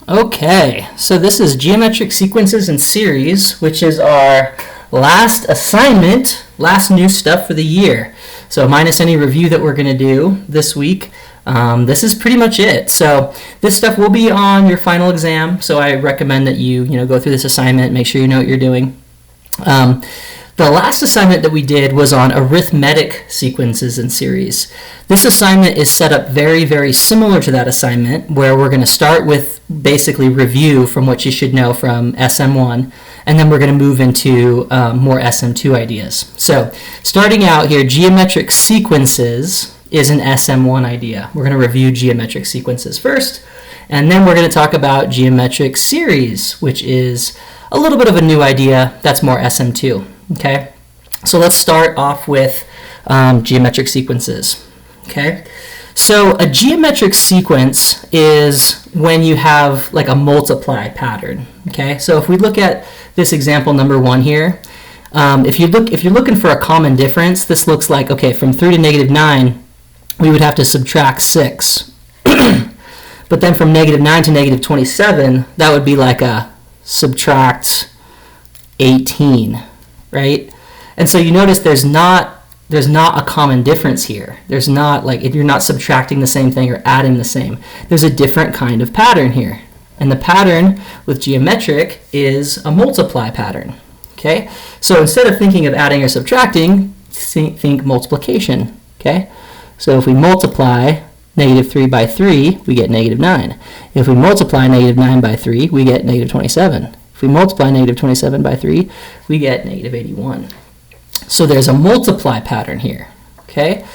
Okay, so this is Geometric Sequences and Series, which is our last assignment, last new stuff for the year. So minus any review that we're going to do this week, this is pretty much it. So this stuff will be on your final exam, so I recommend that you go through this assignment, make sure you know what you're doing. The last assignment that we did was on arithmetic sequences and series. This assignment is set up very, very similar to that assignment, where we're going to start with basically review from what you should know from SM1, and then we're going to move into more SM2 ideas. So starting out here, geometric sequences is an SM1 idea. We're going to review geometric sequences first, and then we're going to talk about geometric series, which is a little bit of a new idea. That's more SM2. Okay, so let's start off with geometric sequences. Okay, so a geometric sequence is when you have like a multiply pattern. Okay, so if we look at this example number 1 here, if you're looking for a common difference, this looks like, okay, from 3 to negative 9, we would have to subtract 6. But then from negative 9 to negative 27, that would be like a subtract 18. Right? And so you notice there's not a common difference here. There's not, like, if you're not subtracting the same thing or adding the same. There's a different kind of pattern here. And the pattern with geometric is a multiply pattern. Okay? So instead of thinking of adding or subtracting, think multiplication. Okay? So if we multiply negative 3 by 3, we get negative 9. If we multiply negative 9 by 3, we get negative 27. If we multiply negative 27 by 3, we get negative 81. So there's a multiply pattern here. Okay?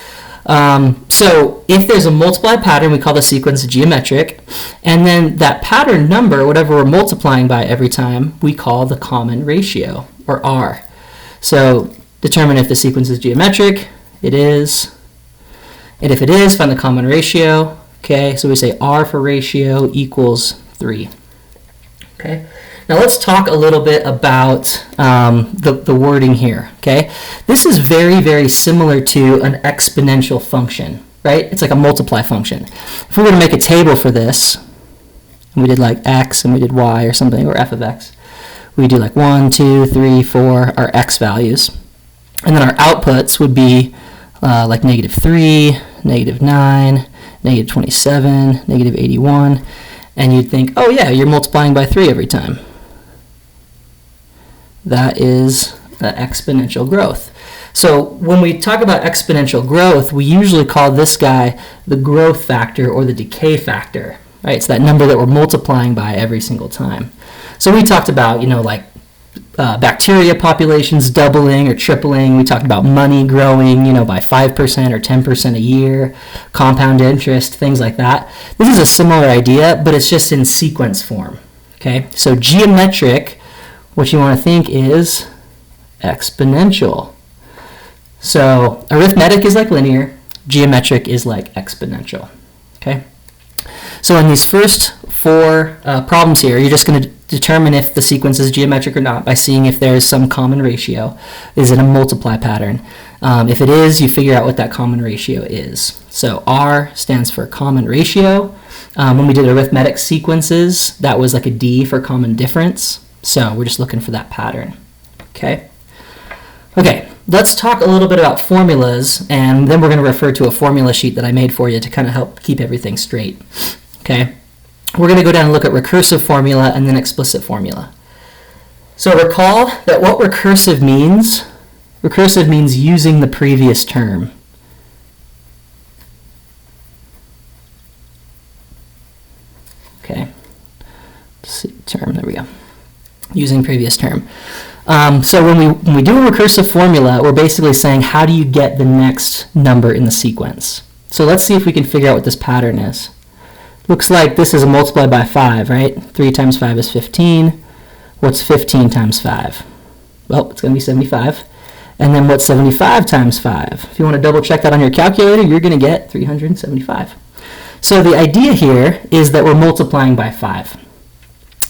So if there's a multiply pattern, we call the sequence geometric. And then that pattern number, whatever we're multiplying by every time, we call the common ratio, or R. So determine if the sequence is geometric. It is. And if it is, find the common ratio. Okay? So we say R for ratio equals 3. Okay? Now let's talk a little bit about the wording here, okay? This is very, very similar to an exponential function, right? It's like a multiply function. If we were to make a table for this, and we did like x and we did y or something, or f of x, we do like 1, 2, 3, 4, our x values. And then our outputs would be like negative 3, negative 9, negative 27, negative 81. And you'd think, oh yeah, you're multiplying by 3 every time. That is exponential growth. So when we talk about exponential growth, we usually call this guy the growth factor or the decay factor, right? It's that number that we're multiplying by every single time. So we talked about, like bacteria populations doubling or tripling. We talked about money growing, by 5% or 10% a year, compound interest, things like that. This is a similar idea, but it's just in sequence form, okay? So geometric, what you want to think is exponential. So arithmetic is like linear, geometric is like exponential. Okay? So in these first 4 problems here, you're just going to determine if the sequence is geometric or not by seeing if there is some common ratio. Is it a multiply pattern? If it is, you figure out what that common ratio is. So R stands for common ratio. When we did arithmetic sequences, that was like a D for common difference. So we're just looking for that pattern. Okay? Okay, let's talk a little bit about formulas, and then we're going to refer to a formula sheet that I made for you to kind of help keep everything straight. Okay? We're going to go down and look at recursive formula and then explicit formula. So recall that what recursive means using the previous term. Okay? Let's see, term, there we go. Using previous term. So when we do a recursive formula, we're basically saying how do you get the next number in the sequence. So let's see if we can figure out what this pattern is. Looks like this is a multiply by 5, right? 3 times 5 is 15. What's 15 times 5? Well, it's going to be 75. And then what's 75 times 5? If you want to double check that on your calculator, you're going to get 375. So the idea here is that we're multiplying by 5.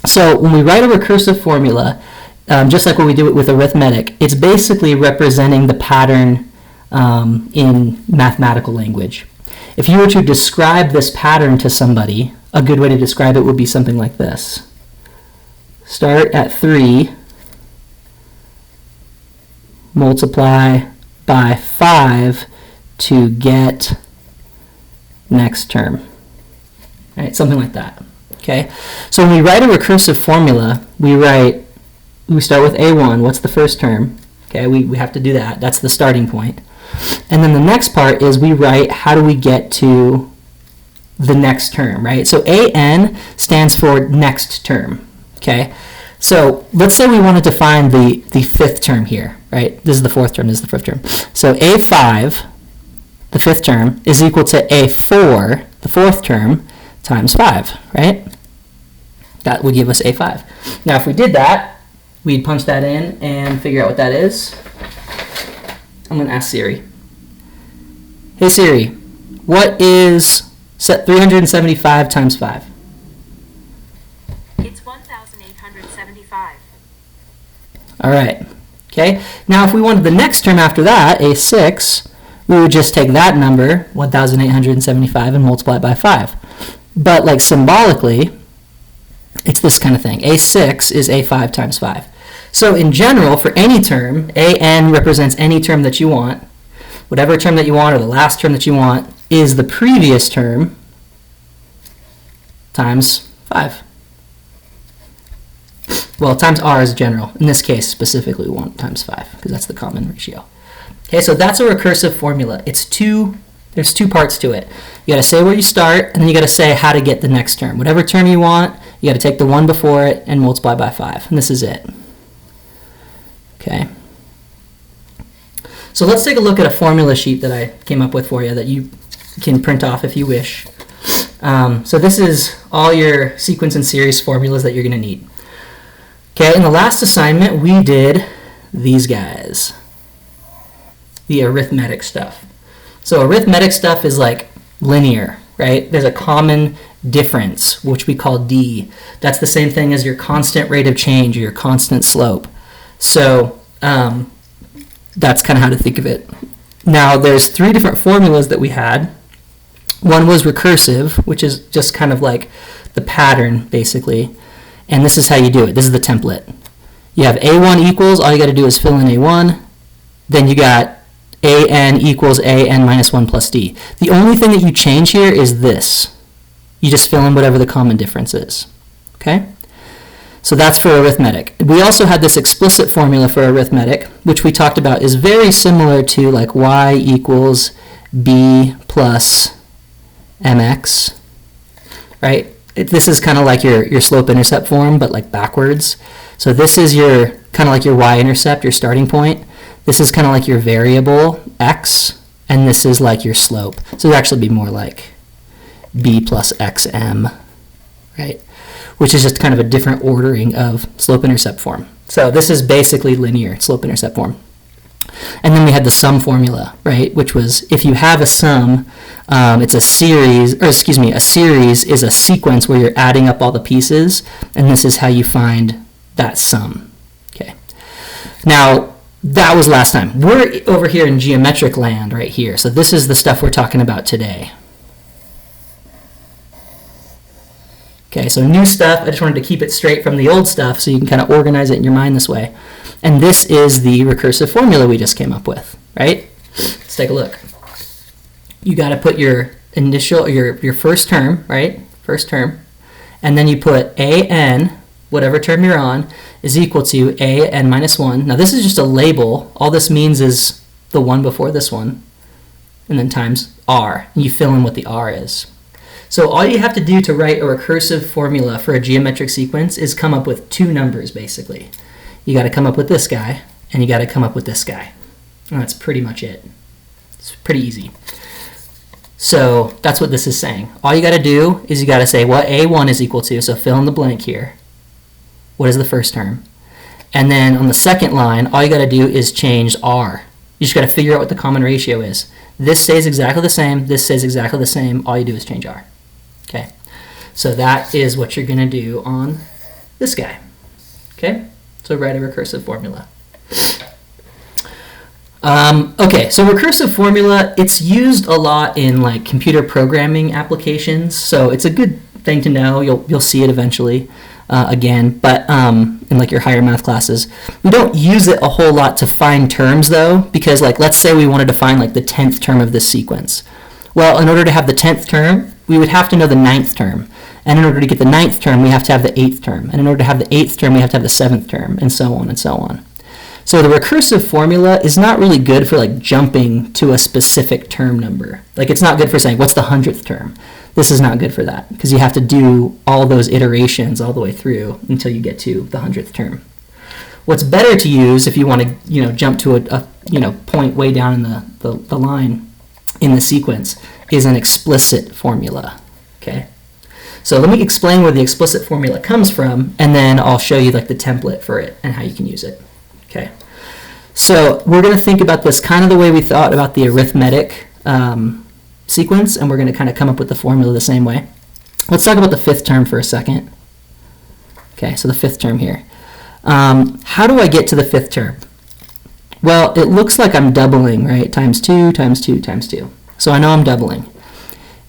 So when we write a recursive formula, just like when we do it with arithmetic, it's basically representing the pattern in mathematical language. If you were to describe this pattern to somebody, a good way to describe it would be something like this. Start at 3, multiply by 5 to get next term. All right, something like that. Okay, so when we write a recursive formula, we start with A1. What's the first term? Okay, we have to do that. That's the starting point. And then the next part is we write how do we get to the next term, right? So AN stands for next term. Okay, so let's say we wanted to find the fifth term here, right? This is the fourth term, this is the fifth term. So A5, the fifth term, is equal to A4, the fourth term, times 5, right? That would give us A5. Now if we did that, we'd punch that in and figure out what that is. I'm going to ask Siri. Hey Siri, what is 375 times 5? It's 1,875. All right. Okay. Now if we wanted the next term after that, A6, we would just take that number, 1,875, and multiply it by 5. But like symbolically, it's this kind of thing. A6 is A5 times 5. So in general, for any term, AN represents any term that you want. Whatever term that you want or the last term that you want is the previous term times 5. Well, times R is general. In this case, specifically, we want times 5 because that's the common ratio. Okay, so that's a recursive formula. There's two parts to it. You got to say where you start, and then you got to say how to get the next term. Whatever term you want, you got to take the one before it and multiply by 5. And this is it. Okay. So let's take a look at a formula sheet that I came up with for you that you can print off if you wish. So this is all your sequence and series formulas that you're going to need. Okay, in the last assignment, we did these guys, the arithmetic stuff. So arithmetic stuff is like linear, right? There's a common difference, which we call D. That's the same thing as your constant rate of change or your constant slope. So that's kind of how to think of it. Now, there's 3 different formulas that we had. One was recursive, which is just kind of like the pattern, basically. And this is how you do it. This is the template. You have A1 equals, all you got to do is fill in A1. Then you got AN equals AN minus 1 plus D. The only thing that you change here is this. You just fill in whatever the common difference is. Okay? So that's for arithmetic. We also had this explicit formula for arithmetic, which we talked about is very similar to like y equals b plus mx, right? This is kind of like your slope-intercept form, but like backwards. So this is your kind of like your y-intercept, your starting point. This is kind of like your variable x, and this is like your slope. So it would actually be more like b plus xm, right? Which is just kind of a different ordering of slope-intercept form. So this is basically linear slope-intercept form. And then we had the sum formula, right? Which was if you have a sum, it's a series, or excuse me, a series is a sequence where you're adding up all the pieces, and this is how you find that sum. Okay. Now, that was last time. We're over here in geometric land right here. So this is the stuff we're talking about today. Okay, so new stuff. I just wanted to keep it straight from the old stuff so you can kind of organize it in your mind this way. And this is the recursive formula we just came up with, right? Let's take a look. You got to put your initial, your first term, right? First term. And then you put AN, whatever term you're on, is equal to AN minus 1. Now this is just a label. All this means is the one before this one, and then times R. And you fill in what the R is. So all you have to do to write a recursive formula for a geometric sequence is come up with 2 numbers, basically. You got to come up with this guy, and you got to come up with this guy. And that's pretty much it. It's pretty easy. So that's what this is saying. All you got to do is you got to say what A1 is equal to, so fill in the blank here. What is the first term? And then on the second line, all you got to do is change R. You just got to figure out what the common ratio is. This stays exactly the same. This stays exactly the same. All you do is change R. Okay, so that is what you're going to do on this guy. Okay, so write a recursive formula. Okay, so recursive formula, it's used a lot in like computer programming applications. So it's a good thing to know. You'll see it eventually again, but in like your higher math classes. We don't use it a whole lot to find terms though, because like let's say we wanted to find like the 10th term of this sequence. Well, in order to have the 10th term, we would have to know the 9th term. And in order to get the 9th term, we have to have the 8th term. And in order to have the 8th term, we have to have the 7th term, and so on and so on. So the recursive formula is not really good for like jumping to a specific term number. Like it's not good for saying, what's the 100th term? This is not good for that, because you have to do all those iterations all the way through until you get to the 100th term. What's better to use if you want to jump to a point way down in the line in the sequence is an explicit formula. Okay. So let me explain where the explicit formula comes from, and then I'll show you like the template for it and how you can use it. Okay. So we're going to think about this kind of the way we thought about the arithmetic sequence, and we're going to kind of come up with the formula the same way. Let's talk about the 5th term for a second. Okay, so the 5th term here. How do I get to the 5th term? Well, it looks like I'm doubling, right? Times 2, times 2, times 2. So I know I'm doubling.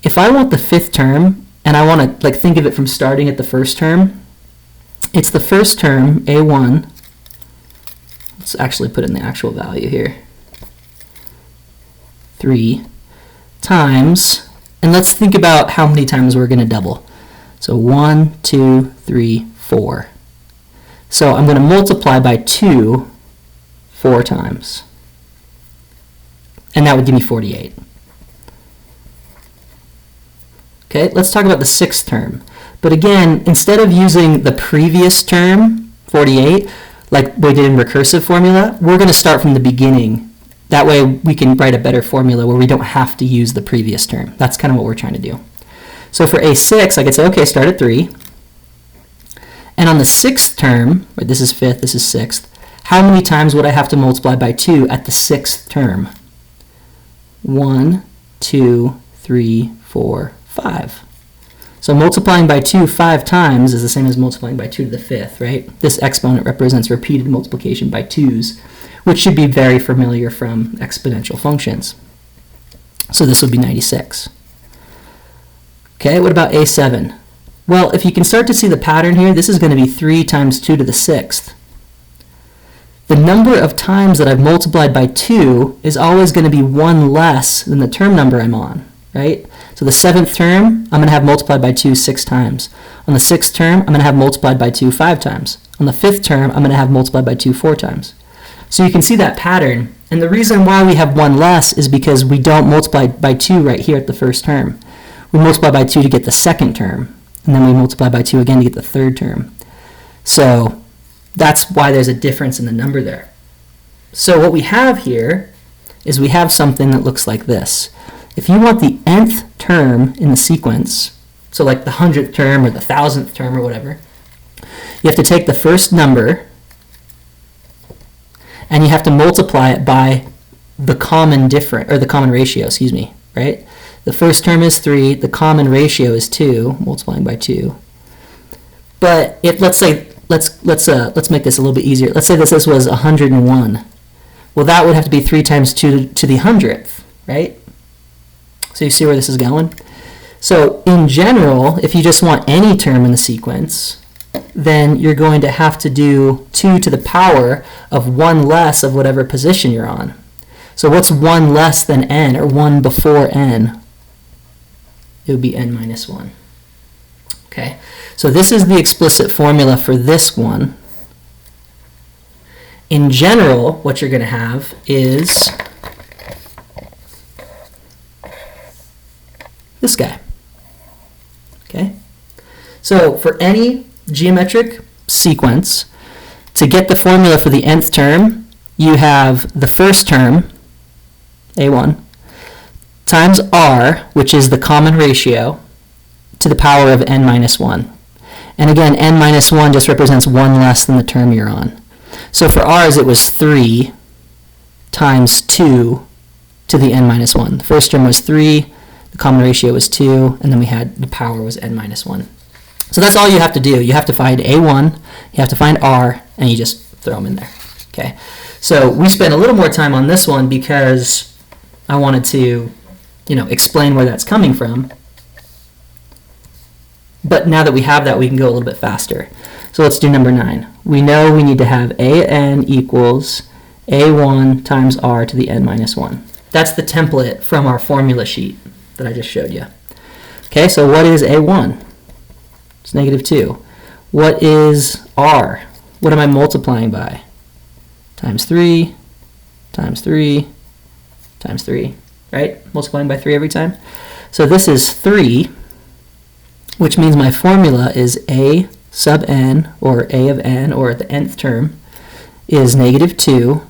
If I want the 5th term, and I want to like think of it from starting at the 1st term, it's the 1st term, A1. Let's actually put in the actual value here. 3 times, and let's think about how many times we're going to double. So 1, 2, 3, 4. So I'm going to multiply by 2 4 times. And that would give me 48. Okay, let's talk about the 6th term. But again, instead of using the previous term, 48, like we did in recursive formula, we're going to start from the beginning. That way we can write a better formula where we don't have to use the previous term. That's kind of what we're trying to do. So for A6, I could say, okay, start at 3. And on the 6th term, right, this is 5th, this is 6th, how many times would I have to multiply by 2 at the 6th term? 1, 2, 3, 4, 5. So multiplying by 2 5 times is the same as multiplying by 2 to the 5th, right? This exponent represents repeated multiplication by 2's, which should be very familiar from exponential functions. So this would be 96. Okay, what about A7? Well, if you can start to see the pattern here, this is going to be 3 times 2 to the 6th. The number of times that I've multiplied by 2 is always going to be 1 less than the term number I'm on, right? So the 7th term, I'm going to have multiplied by 2 6 times. On the 6th term, I'm going to have multiplied by 2 5 times. On the 5th term, I'm going to have multiplied by 2 4 times. So you can see that pattern. And the reason why we have 1 less is because we don't multiply by 2 right here at the 1st term. We multiply by 2 to get the 2nd term. And then we multiply by 2 again to get the 3rd term. So that's why there's a difference in the number there. So what we have here is we have something that looks like this. If you want the nth term in the sequence, so like the 100th term or the 1000th term or whatever, you have to take the first number and you have to multiply it by the common ratio, excuse me, right? The first term is 3, the common ratio is 2, multiplying by 2. But if let's make this a little bit easier. Let's say this was 101. Well, that would have to be 3 times 2 to the 100th, right? So you see where this is going? So in general, if you just want any term in the sequence, then you're going to have to do 2 to the power of 1 less of whatever position you're on. So what's 1 less than n, or 1 before n? It would be n minus 1. Okay, so this is the explicit formula for this one. In general, what you're going to have is this guy. Okay, so for any geometric sequence, to get the formula for the nth term, you have the first term, A1, times r, which is the common ratio, to the power of n minus 1. And again, n minus 1 just represents 1 less than the term you're on. So for r's, it was 3 times 2 to the n minus 1. The first term was 3, the common ratio was 2, and then we had the power was n minus 1. So that's all you have to do. You have to find A1, you have to find r, and you just throw them in there. Okay. So we spent a little more time on this one because I wanted to, explain where that's coming from. But now that we have that, we can go a little bit faster. So let's do number 9. We know we need to have an equals a1 times r to the n minus 1. That's the template from our formula sheet that I just showed you. Okay, so what is a1? It's negative 2. What is r? What am I multiplying by? Times 3, times 3, times 3, right? Multiplying by 3 every time. So this is 3, which means my formula is a sub n, or a of n, or the nth term, is negative 2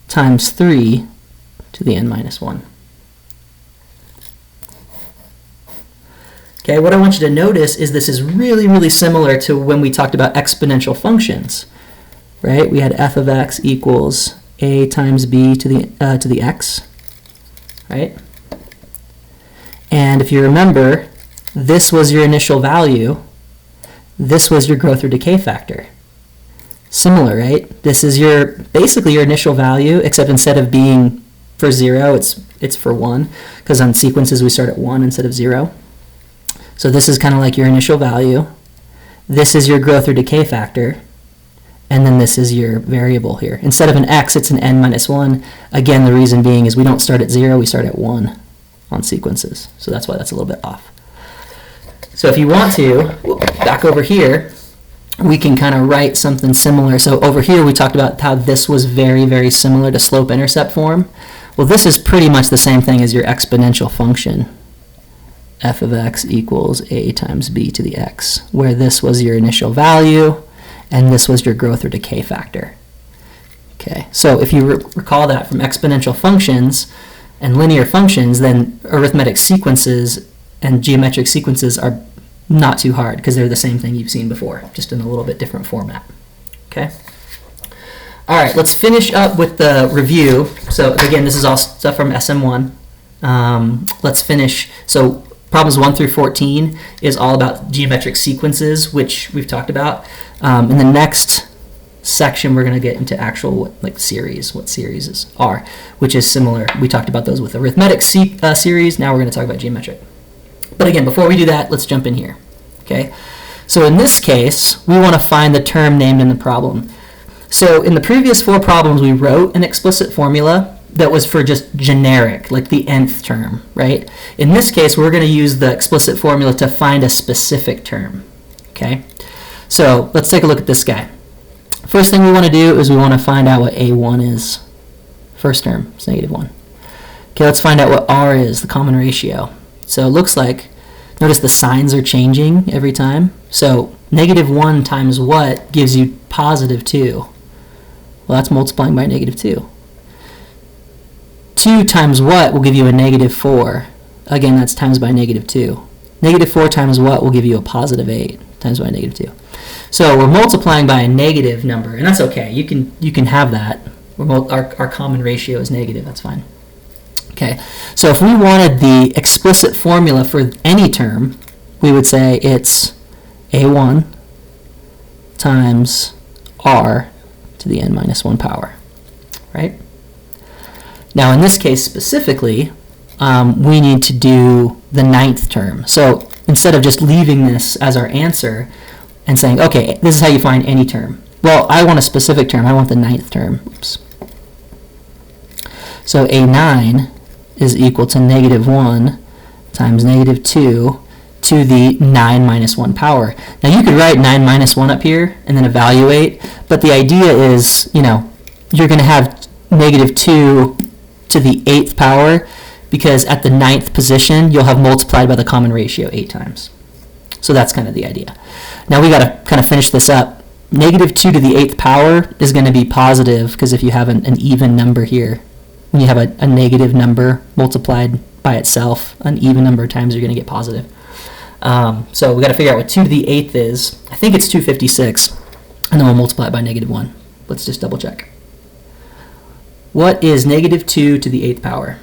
times 3 to the n minus 1. Okay, what I want you to notice is this is really, really similar to when we talked about exponential functions, right? We had f of x equals a times b to the x, right? And if you remember, this was your initial value. This was your growth or decay factor. Similar, right? This is basically your initial value, except instead of being for 0, it's for 1, because on sequences we start at 1 instead of 0. So this is kind of like your initial value. This is your growth or decay factor. And then this is your variable here. Instead of an x, it's an n minus 1. Again, the reason being is we don't start at 0, we start at 1 on sequences. So that's why that's a little bit off. So if you want to, back over here, we can kind of write something similar. So over here we talked about how this was very, very similar to slope-intercept form. Well, this is pretty much the same thing as your exponential function. F of x equals a times b to the x, where this was your initial value, and this was your growth or decay factor. Okay, so if you recall that from exponential functions and linear functions, then arithmetic sequences and geometric sequences are not too hard because they're the same thing you've seen before, just in a little bit different format. Okay. All right, let's finish up with the review. So again, this is all stuff from SM1. Let's finish. So problems 1 through 14 is all about geometric sequences, which we've talked about. In the next section, we're going to get into actual what series are, which is similar. We talked about those with arithmetic series. Now we're going to talk about geometric. But again, before we do that, let's jump in here. Okay. So in this case, we want to find the term named in the problem. So in the previous 4 problems, we wrote an explicit formula that was for just generic, like the nth term, right? In this case, we're going to use the explicit formula to find a specific term, okay? So let's take a look at this guy. First thing we want to do is we want to find out what a1 is. First term is negative 1. Okay, let's find out what r is, the common ratio. So it looks like, notice the signs are changing every time. So negative 1 times what gives you positive 2? Well, that's multiplying by negative 2. 2 times what will give you a negative 4? Again, that's times by negative 2. Negative 4 times what will give you a positive 8? Times by negative 2. So we're multiplying by a negative number, and that's okay. You can have that. Our common ratio is negative. That's fine. Okay. So if we wanted the explicit formula for any term, we would say it's a1 times r to the n minus 1 power, right? Now in this case specifically, we need to do the 9th term. So instead of just leaving this as our answer and saying, okay, this is how you find any term. Well, I want a specific term. I want the 9th term. Oops. So a9 is equal to negative 1 times negative 2 to the 9 minus 1 power. Now you could write 9 minus 1 up here and then evaluate, but the idea is, you're going to have negative 2 to the 8th power because at the 9th position, you'll have multiplied by the common ratio 8 times. So that's kind of the idea. Now we got to kind of finish this up. Negative 2 to the 8th power is going to be positive because if you have an even number here, when you have a negative number multiplied by itself, an even number of times, you're going to get positive. So we got to figure out what 2 to the 8th is. I think it's 256, and then we'll multiply it by negative 1. Let's just double check. What is negative 2 to the 8th power?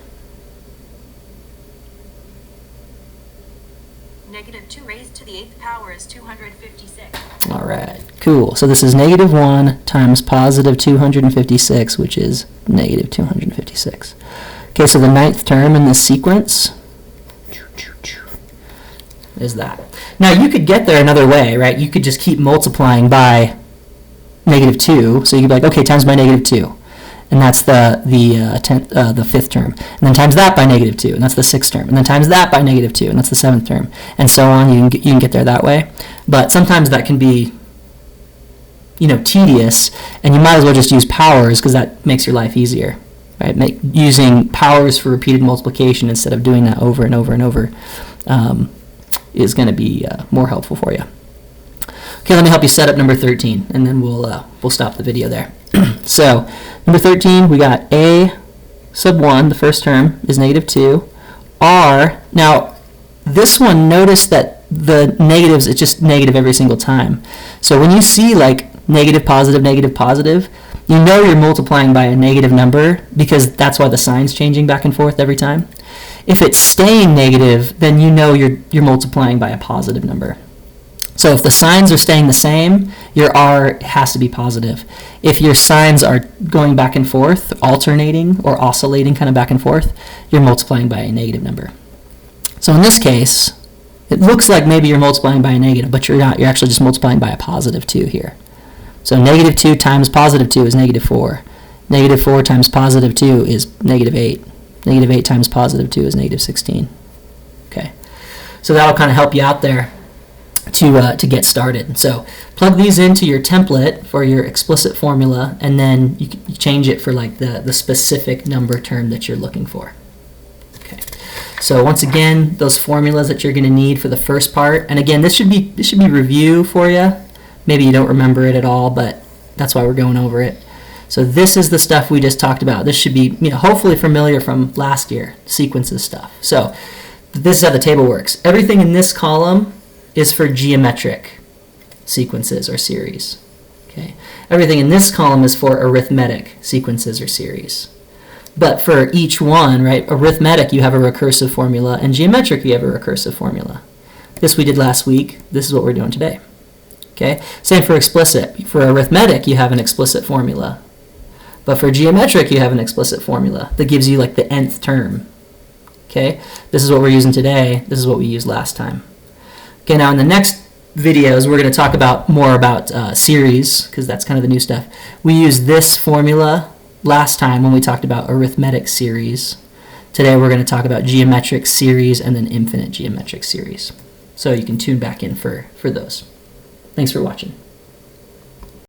Negative 2 raised to the 8th power is 256. All right, cool. So this is negative 1 times positive 256, which is negative 256. Okay, so the 9th term in this sequence is that. Now you could get there another way, right? You could just keep multiplying by -2. So you could be like, okay, times by -2. And that's the fifth term. And then times that by -2, and that's the sixth term. And then times that by -2, and that's the seventh term. And so on. You can get there that way. But sometimes that can be, tedious, and you might as well just use powers because that makes your life easier, right? Using powers for repeated multiplication instead of doing that over and over and over is going to be more helpful for you. Okay, let me help you set up number 13, and then we'll stop the video there. So, number 13, we got a sub 1, the first term, is -2. R, now, this one, notice that the negatives, it's just negative every single time. So when you see like negative, positive, you know you're multiplying by a negative number because that's why the sign's changing back and forth every time. If it's staying negative, then you know you're multiplying by a positive number. So if the signs are staying the same, your R has to be positive. If your signs are going back and forth, alternating or oscillating kind of back and forth, you're multiplying by a negative number. So in this case, it looks like maybe you're multiplying by a negative, but you're not. You're actually just multiplying by a positive 2 here. So -2 times positive 2 is -4. -4 times positive 2 is -8. -8 times positive 2 is -16. Okay. So that'll kind of help you out there to get started. So plug these into your template for your explicit formula, and then you change it for like the specific number term that you're looking for. Okay. So once again, those formulas that you're going to need for the first part, and again, this should be review for you. Maybe you don't remember it at all, but that's why we're going over it. So this is the stuff we just talked about. This should be hopefully familiar from last year, sequences stuff. So this is how the table works. Everything in this column is for geometric sequences or series. Okay. Everything in this column is for arithmetic sequences or series. But for each one, right, arithmetic you have a recursive formula, and geometric you have a recursive formula. This we did last week. This is what we're doing today. Okay. Same for explicit. For arithmetic you have an explicit formula. But for geometric you have an explicit formula that gives you like the nth term. Okay. This is what we're using today. This is what we used last time. Okay, now in the next videos, we're going to talk more about series, because that's kind of the new stuff. We used this formula last time when we talked about arithmetic series. Today we're going to talk about geometric series and then infinite geometric series. So you can tune back in for those. Thanks for watching.